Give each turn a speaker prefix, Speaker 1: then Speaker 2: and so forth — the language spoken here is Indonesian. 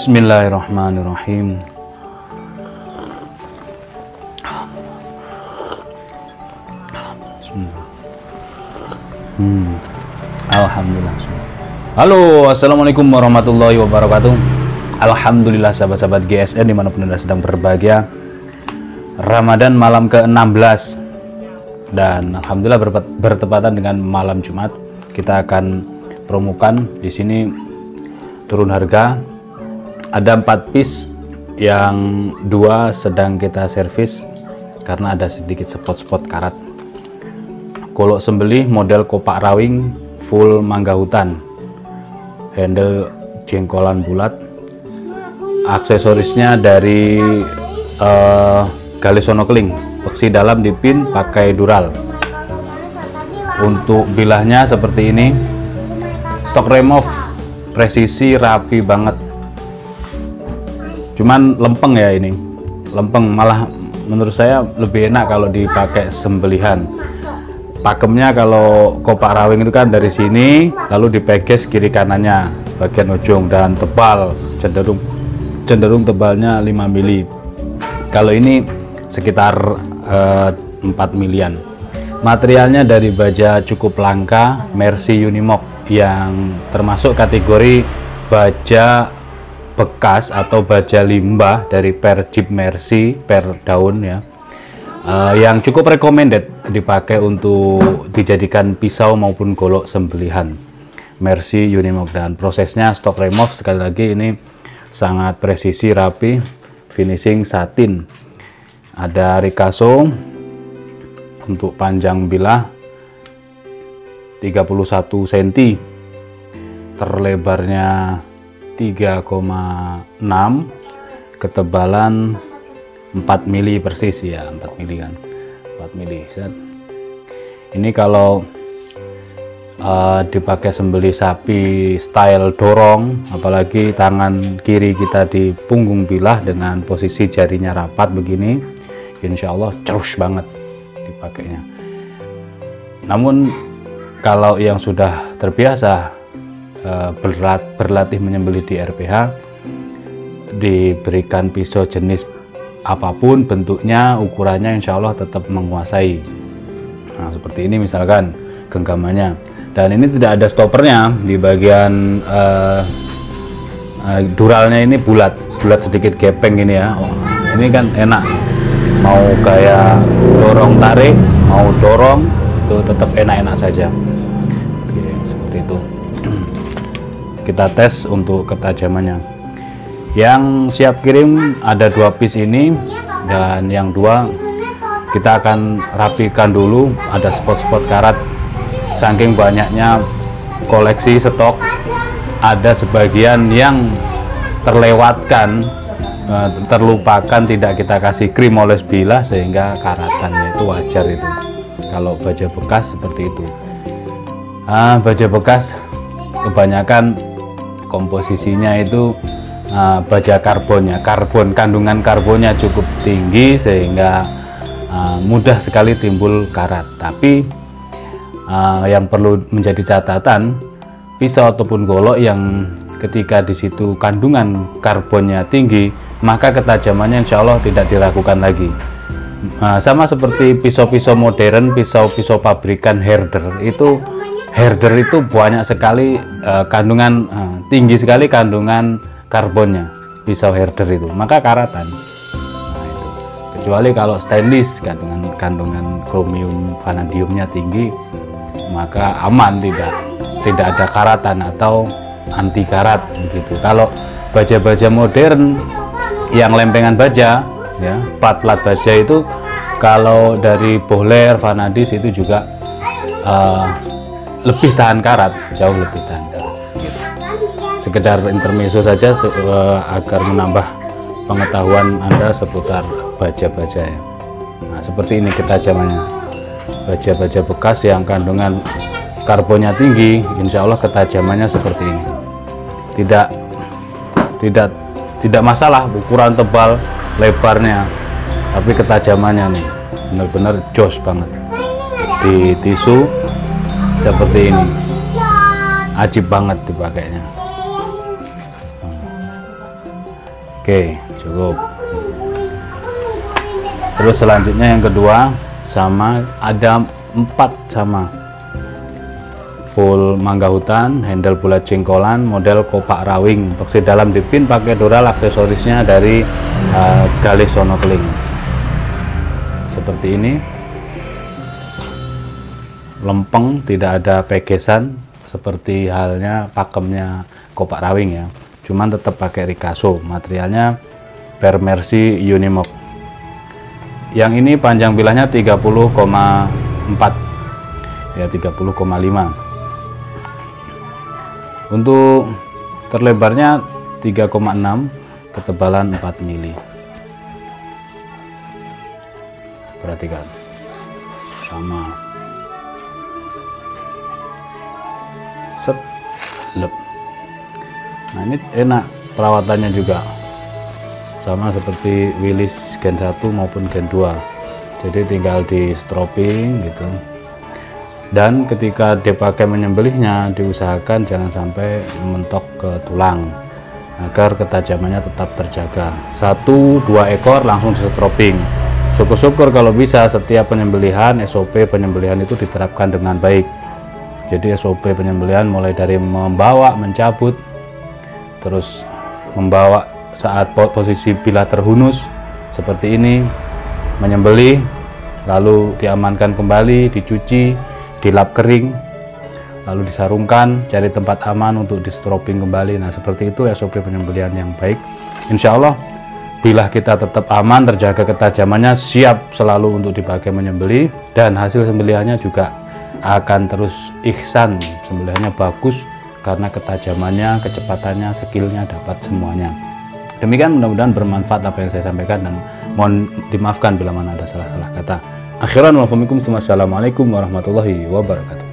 Speaker 1: Bismillahirrahmanirrahim. Alhamdulillah. Halo, assalamualaikum warahmatullahi wabarakatuh. Alhamdulillah sahabat-sahabat GSN dimanapun Anda sedang berbahagia. Ramadan malam ke-16 dan alhamdulillah bertepatan dengan malam Jumat. Kita akan promokan di sini turun harga. Ada 4 piece yang 2 sedang kita servis karena ada sedikit spot-spot karat. Golok sembelih model kopak rawing full mangga hutan, handle jengkolan bulat, aksesorisnya dari Galisono Keling, beksi dalam dipin pakai dural. Untuk bilahnya seperti ini, stok remove, presisi rapi banget. Cuman lempeng ya, ini lempeng, malah menurut saya lebih enak kalau dipakai sembelihan. Pakemnya kalau kopak rawing itu kan dari sini lalu dipeges kiri kanannya bagian ujung, dan tebal, cenderung tebalnya 5 mili. Kalau ini sekitar 4 milian. Materialnya dari baja cukup langka Mercy Unimog yang termasuk kategori baja bekas atau baja limbah dari per Jeep Mercy per daun ya, yang cukup recommended dipakai untuk dijadikan pisau maupun golok sembelihan. Mercy Unimog, dan prosesnya stok remove sekali lagi ini sangat presisi, rapi, finishing satin. Ada Ricasso untuk panjang bilah 31 cm, terlebarnya 3,6, ketebalan 4 mili persis ya, 4 mili kan, 4 mili. Ini kalau dipakai sembelih sapi style dorong, apalagi tangan kiri kita di punggung bilah dengan posisi jarinya rapat begini, insya Allah cerus banget dipakainya. Namun kalau yang sudah terbiasa berlatih menyembelih di RPH, diberikan pisau jenis apapun bentuknya, ukurannya, insya Allah tetap menguasai. Nah, seperti ini misalkan genggamannya, dan ini tidak ada stoppernya di bagian duralnya. Ini bulat sedikit gepeng ini ya. Ini kan enak, mau kayak dorong tarik, mau dorong itu tetap enak-enak saja. Oke, seperti itu. Kita tes untuk ketajamannya. Yang siap kirim ada 2 piece ini, dan yang 2 kita akan rapikan dulu. Ada spot-spot karat, saking banyaknya koleksi stok, ada sebagian yang terlewatkan, terlupakan, tidak kita kasih krim oles bilah sehingga karatannya itu wajar. Itu kalau baja bekas seperti itu. Baja bekas kebanyakan komposisinya itu baja kandungan karbonnya cukup tinggi sehingga mudah sekali timbul karat. Tapi yang perlu menjadi catatan, pisau ataupun golok yang ketika di situ kandungan karbonnya tinggi, maka ketajamannya insya Allah tidak diragukan lagi. Sama seperti pisau-pisau modern, pisau-pisau pabrikan herder itu herder itu banyak sekali kandungan tinggi sekali kandungan karbonnya pisau herder itu, maka karatan. Nah, itu. Kecuali kalau stainless kandungan kromium vanadiumnya tinggi, maka aman, tidak ada karatan atau anti karat begitu. Kalau baja-baja modern yang lempengan baja ya, plat-plat baja itu kalau dari Bohler, Vanadis itu juga lebih tahan karat, jauh lebih tahan karat gitu. Sekedar intermezzo saja agar menambah pengetahuan Anda seputar baja-baja ya. Nah, seperti ini ketajamannya. Baja-baja bekas yang kandungan karbonnya tinggi, insya Allah ketajamannya seperti ini. Tidak masalah ukuran tebal lebarnya, tapi ketajamannya nih benar-benar jos banget. Di tisu seperti ini, ajib banget dipakainya. Oke, cukup. Terus selanjutnya yang kedua, sama ada 4 sama, full mangga hutan, handle bulat jengkolan, model kopak rawing, bersih dalam dipin, pakai doral, aksesorisnya dari Galih Sonokeling. Seperti ini, lempeng, tidak ada pegesan seperti halnya pakemnya kopak rawing ya, cuman tetap pakai Ricasso, materialnya Permersi Unimog. Yang ini panjang bilahnya 30,4 ya, 30,5. Untuk terlebarnya 3,6, ketebalan 4 mili. Perhatikan, sama. Set, lep. Nah, ini enak perawatannya juga, sama seperti Willys Gen 1 maupun Gen 2, jadi tinggal di stropping gitu. Dan ketika dipakai menyembelihnya, diusahakan jangan sampai mentok ke tulang agar ketajamannya tetap terjaga. 1-2 ekor langsung di stropping. Syukur-syukur kalau bisa setiap penyembelihan, SOP penyembelihan itu diterapkan dengan baik. Jadi SOP penyembelihan mulai dari membawa, mencabut, terus membawa saat posisi bilah terhunus seperti ini, menyembelih, lalu diamankan kembali, dicuci, dilap kering, lalu disarungkan, cari tempat aman untuk di stropping kembali. Nah, seperti itu SOP penyembelihan yang baik. Insya Allah bilah kita tetap aman, terjaga ketajamannya, siap selalu untuk dipakai menyembelih, dan hasil sembelihannya juga akan terus ihsan, sembelihannya bagus karena ketajamannya, kecepatannya, skillnya dapat semuanya. Demikian, mudah-mudahan bermanfaat apa yang saya sampaikan, dan mohon dimaafkan bila mana ada salah-salah kata. Akhiran, wassalamualaikum warahmatullahi wabarakatuh.